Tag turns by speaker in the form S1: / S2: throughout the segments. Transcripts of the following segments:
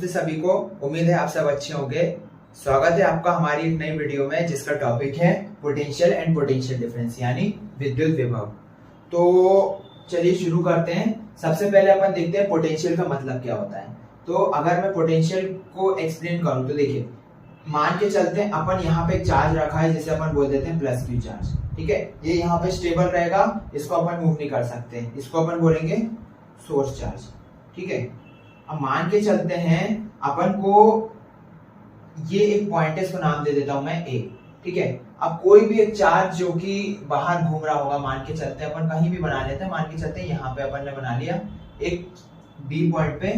S1: नमस्ते सभी को। उम्मीद है आप सब अच्छे होंगे। स्वागत है आपका हमारी एक नई वीडियो में जिसका टॉपिक है पोटेंशियल एंड पोटेंशियल डिफरेंस यानी विद्युत विभव। तो चलिए शुरू करते हैं। सबसे पहले अपन देखते हैं पोटेंशियल का मतलब क्या होता है। तो अगर मैं पोटेंशियल को एक्सप्लेन करूं तो देखिए, मान के चलते हैं अपन यहाँ पे एक चार्ज रखा है जिसे अपन बोल देते हैं प्लस क्यू चार्ज। ठीक है, ये यहाँ पे स्टेबल रहेगा, इसको अपन मूव नहीं कर सकते, इसको अपन बोलेंगे सोर्स चार्ज। ठीक है, अब मान के चलते हैं अपन को ये एक पॉइंट है, इसको नाम दे देता हूं मैं ए। ठीक है, अब कोई भी एक चार्ज जो कि बाहर घूम रहा होगा, मान के चलते हैं अपन कहीं भी बना लेते हैं, मान के चलते हैं यहाँ पे अपन ने बना लिया एक बी पॉइंट पे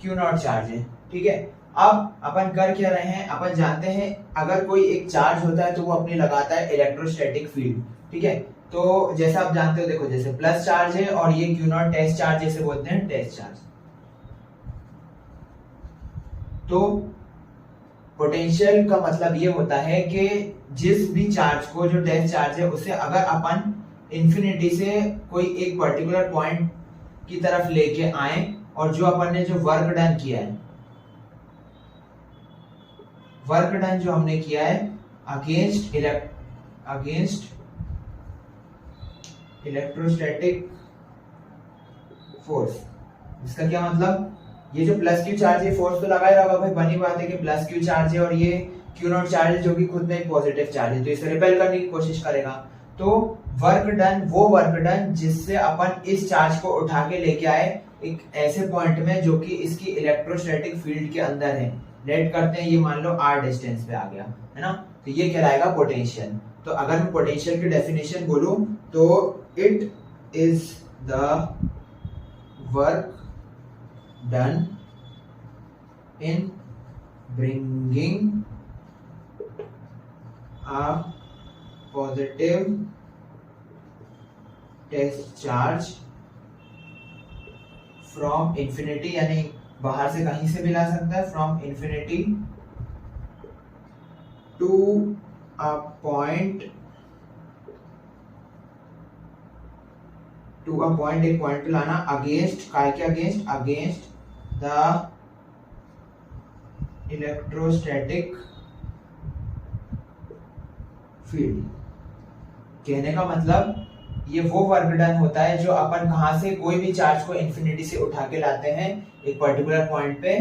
S1: क्यू नॉट चार्ज है। ठीक है, अब अपन कर क्या रहे हैं, अपन जानते हैं अगर कोई एक चार्ज होता है तो वो अपनी लगाता है इलेक्ट्रोस्टैटिक फील्ड। ठीक है, तो जैसा आप जानते हो, देखो जैसे प्लस चार्ज है और ये क्यू नॉट टेस्ट चार्ज जैसे बोलते हैं टेस्ट चार्ज। तो पोटेंशियल का मतलब ये होता है कि जिस भी चार्ज को, जो टेस्ट चार्ज है, उसे अगर अपन इंफिनिटी से कोई एक पर्टिकुलर पॉइंट की तरफ लेके आए और जो अपन ने जो वर्क डन किया है, वर्क डन जो हमने किया है अगेंस्ट इलेक्ट्रोस्टैटिक फोर्स। इसका क्या मतलब, ये जो प्लस क्यू चार्ज है फोर्स तो लगा ही रहा भाई, बनी बात है कि प्लस क्यू चार्ज है और ये क्यू नॉट चार्ज है जो कि खुद में एक पॉजिटिव चार्ज है, तो इसे रिपेल करने की कोशिश करेगा। तो वर्क डन, वो वर्क डन जिससे अपन इस चार्ज को उठा के लेके आए एक ऐसे पॉइंट में जो कि इसकी इलेक्ट्रोस्टैटिक फील्ड के अंदर है, लेट करते हैं ये मान लो r डिस्टेंस पे आ गया है ना, तो ये कहलाएगा पोटेंशियल। तो अगर मैं पोटेंशियल की डेफिनेशन बोलूं तो it is the work done in bringing a positive test charge from infinity, यानी बाहर से कहीं से भी ला सकता है, from infinity to a point, एक पॉइंट पे लाना अगेंस्ट काय के अगेंस्ट द इलेक्ट्रोस्टैटिक फील्ड। कहने का मतलब ये वो वर्क डन होता है जो अपन कहां से कोई भी चार्ज को इंफिनिटी से उठा के लाते हैं एक पर्टिकुलर पॉइंट पे,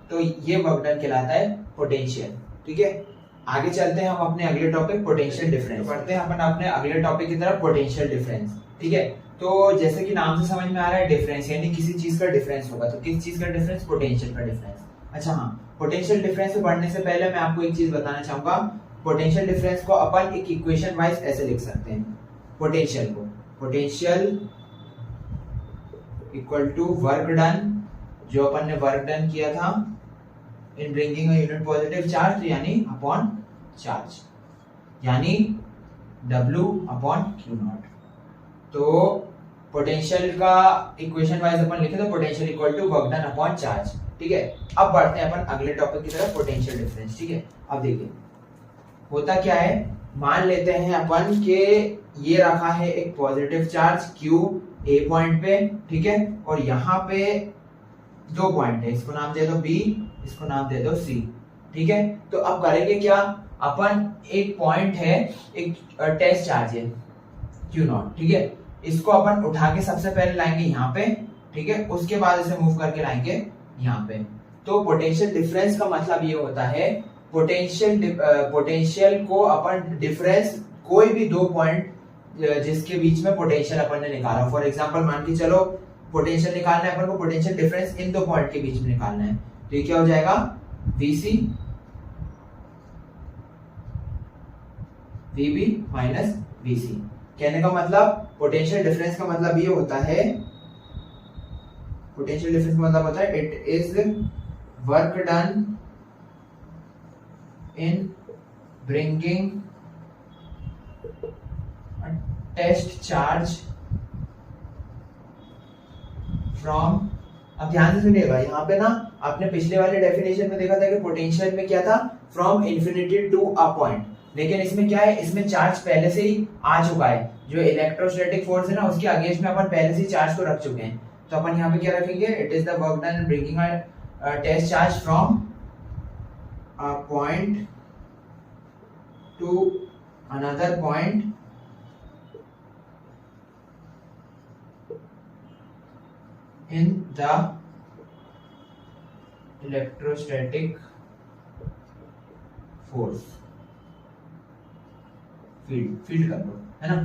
S1: तो ये वर्क डन कहलाता है पोटेंशियल। ठीक है, आगे चलते हैं हम अपने अगले टॉपिक पोटेंशियल डिफरेंस पढ़ते हैं अपन अपने अगले टॉपिक की तरफ, पोटेंशियल डिफरेंस। ठीक है, तो जैसे कि नाम से समझ में आ रहा है डिफरेंस यानी किसी चीज का डिफरेंस होगा, तो किस चीज का डिफरेंस, पोटेंशियल का डिफरेंस। अच्छा हाँ, पोटेंशियल डिफरेंस से पढ़ने से पहले मैं आपको एक चीज बताना चाहूंगा। पोटेंशियल डिफरेंस को अपन एक इक्वेशन वाइज ऐसे लिख सकते हैं, पोटेंशियल को, potential equal to work done, जो अपन ने वर्क डन किया था in bringing a unit positive charge, यानी अपॉन चार्ज, यानी W अपॉन क्यू नॉट। तो पोटेंशियल का इक्वेशन वाइज अपन लिखे तो potential equal to work done upon charge. ठीक है, अब बढ़ते हैं अपन अगले टॉपिक की तरफ, पोटेंशियल डिफरेंस। ठीक है, अब देखिए होता क्या है, मान लेते हैं अपन के ये रखा है एक positive charge Q A point पे। ठीक है, और यहाँ पे दो पॉइंट है, इसको नाम दे दो B, इसको नाम दे दो C। ठीक है, तो अब करेंगे क्या, अपन एक पॉइंट है, एक टेस्ट चार्ज है Q नॉट। ठीक है, इसको अपन उठा के सबसे पहले लाएंगे यहाँ पे। ठीक है, उसके बाद इसे मूव करके लाएंगे यहाँ पे। तो पोटेंशियल डिफरेंस का मतलब ये होता है, पोटेंशियल को अपन डिफरेंस कोई भी दो पॉइंट जिसके बीच में पोटेंशियल अपन ने निकाला, फॉर एग्जांपल मान के चलो पोटेंशियल निकालना है अपन को, पोटेंशियल डिफरेंस इन दो पॉइंट के बीच में निकालना है, तो ये क्या हो जाएगा VC VB माइनस VC। कहने का मतलब पोटेंशियल डिफरेंस का मतलब ये होता है, पोटेंशियल डिफरेंस का मतलब होता है it is work done in bringing test charge from. अब ध्यान से सुनिएगा, यहाँ पे ना आपने पिछले वाले डेफिनेशन में देखा था कि पोटेंशियल में क्या था, from infinity to a point, लेकिन इसमें क्या है, इसमें चार्ज पहले से ही आ चुका है, जो इलेक्ट्रोस्टैटिक फोर्स है ना उसके अगेंस्ट में अपन पहले से चार्ज को रख चुके हैं। तो अपन यहाँ पे क्या रखेंगे, it is the work done bringing test charge from a point to another point in the electrostatic force field कर लो, है ना।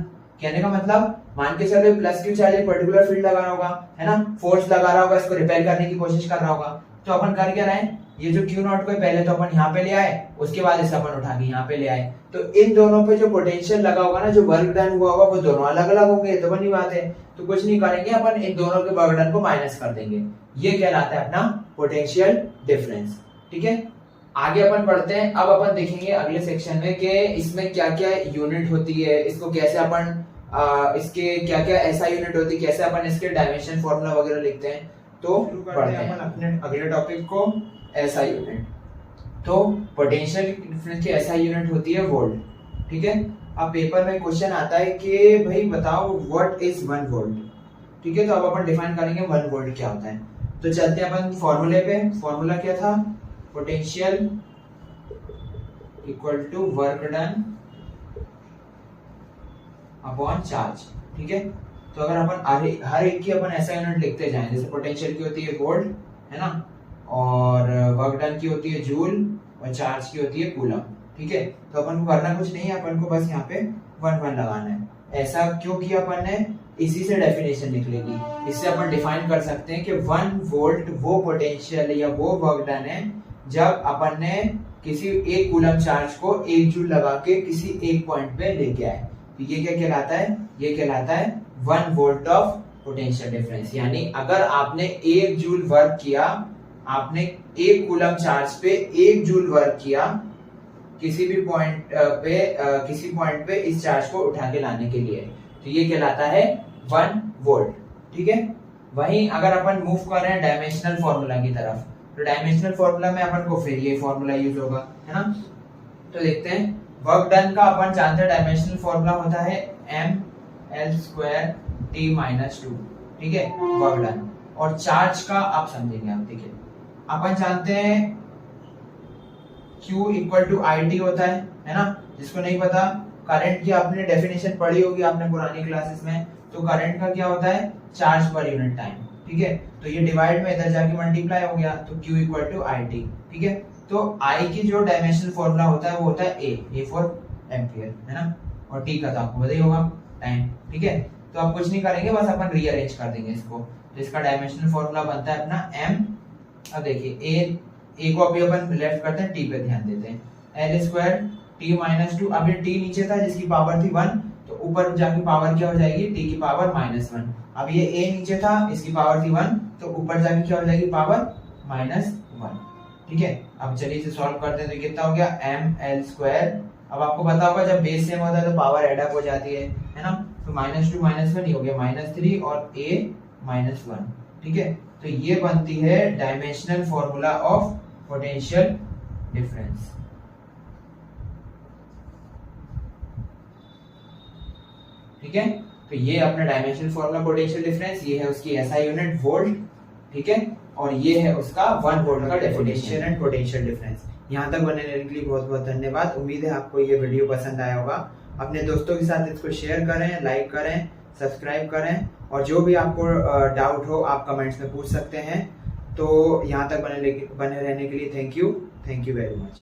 S1: कहने का मतलब मान के चलो प्लस क्यू चार्ज एक पर्टिकुलर फील्ड लगा रहा होगा, है ना, फोर्स लगा रहा होगा, इसको रिपेल करने की कोशिश कर रहा होगा। तो अपन कर क्या रहे हैं, ये जो क्यू नॉट को पहले तो अपन यहाँ पे ले आए, उसके बाद इसे अपन उठा के यहाँ पे ले आए। तो इन दोनों पे जो पोटेंशियल लगा होगा ना, जो वर्क डन हुआ होगा, वो दोनों अलग अलग होंगे, तो बनी बात है। तो कुछ नहीं करेंगे अपन, इन दोनों के वर्क डन को माइनस कर देंगे। ये कहलाता है अपना पोटेंशियल डिफरेंस। ठीक है, आगे अपन पढ़ते हैं। अब अपन देखेंगे अगले सेक्शन में कि इसमें क्या क्या यूनिट होती है, इसको कैसे अपन इसके क्या क्या ऐसा यूनिट होती है, कैसे अपन इसके डायमेंशन फॉर्मूला वगैरह लिखते हैं। तो पढ़ते हैं अपन अपने अगले टॉपिक को, ऐसा यूनिट। तो पोटेंशियल डिफरेंस की ऐसा यूनिट होती है वोल्ट। ठीक है, अब पेपर में क्वेश्चन आता है कि भाई बताओ व्हाट इज 1 वोल्ट। ठीक है, तो अब अपन डिफाइन करेंगे 1 वोल्ट क्या होता है। तो चलते हैं अपन फॉर्मूले पे। फॉर्मूला क्या था, potential equal to work done upon charge. ठीक है, तो अगर अपन हर एक की अपन ऐसा यूनिट लिखते जाएं, जैसे पोटेंशियल की होती है वोल्ट, है ना, और वर्क डन की होती है जूल, और चार्ज की होती है कूलम। ठीक है, तो अपन को करना कुछ नहीं है, अपन को बस यहाँ पे 1 लगाना है। ऐसा क्यों किया अपन ने, इसी से डेफिनेशन निकलेगी। इससे अपन डिफाइन कर सकते हैं कि 1 वोल्ट वो पोटेंशियल या वो वर्क डन है जब अपन ने किसी एक कूलम चार्ज को 1 जूल लगा के किसी एक पॉइंट पे लेके आए। तो ये क्या कहलाता है, ये कहलाता है 1 वोल्ट ऑफ पोटेंशियल डिफरेंस। यानी अगर आपने 1 जूल वर्क किया, आपने एक कूलम चार्ज पे 1 जूल वर्क किया किसी भी पॉइंट पे इस चार्ज को उठा के लाने के लिए, तो ये कहलाता है 1 वोल्ट। ठीक है, वहीं अगर अपन मूव कर रहे हैं डायमेंशनल फॉर्मूला की तरफ, तो डायमेंशनल फॉर्मूला में अपन को फिर ये फॉर्मूला यूज होगा, है ना। तो देखते हैं, वर्क डन का अपन जानते हैं डायमेंशनल फॉर्मूला होता है ml² t-2। ठीक है, वर्क डन। और चार्ज का आप समझेंगे, आप देखिए अपन जानते हैं Q इक्वल टू IT होता है ना। जिसको नहीं पता, करंट की आपने डेफिनेशन पढ़ी होगी आपने पुरानी क्लासेस में। तो करंट का क्या होता है, चार्ज पर यूनिट टाइम। ठीक है, तो ये डिवाइड में इधर जाके मल्टीप्लाई हो गया, तो Q इक्वल टू IT। ठीक है, तो I की जो डायमेंशनल फॉर्मूला होता है वो होता है A फॉर एम्पियर, है ना, और T का तो आपको पता ही होगा, टाइम। ठीक है, तो आप कुछ नहीं करेंगे, बस अपन रीअरेंज कर देंगे इसको। तो इसका डायमेंशनल फॉर्मूला बनता है अपना M। अब देखिए A को अभी अपन लेफ्ट करते हैं, T पे ध्यान देते हैं, L² t-2। अब ये T नीचे था जिसकी पावर थी 1, तो ऊपर जाके पावर क्या हो जाएगी, T की पावर -1। अब ये A नीचे था, इसकी पावर थी 1, तो ऊपर जाके क्या हो जाएगी, पावर -1। ठीक है, अब चलिए इसे सॉल्व करते हैं। तो कितना हो गया, ml²। अब आपको पता होगा जब बेस सेम होता है तो पावर एड अप हो जाती है ना। तो -2 -1 हो गया -3 और A -1। ठीक है, तो ये बनती है dimensional formula of potential difference. ठीक है, तो ये अपना डायमेंशनल फॉर्मूला पोटेंशियल डिफरेंस, ये है उसकी SI यूनिट वोल्ट। ठीक है, और ये है उसका 1 वोल्ट का डेफिनेशन एंड पोटेंशियल डिफरेंस। यहाँ तक बने रहने के लिए बहुत बहुत धन्यवाद। उम्मीद है आपको ये वीडियो पसंद आया होगा। अपने दोस्तों के साथ इसको शेयर करें, लाइक करें, सब्सक्राइब करें, और जो भी आपको डाउट हो आप कमेंट्स में पूछ सकते हैं। तो यहाँ तक बने रहने के लिए थैंक यू वेरी मच।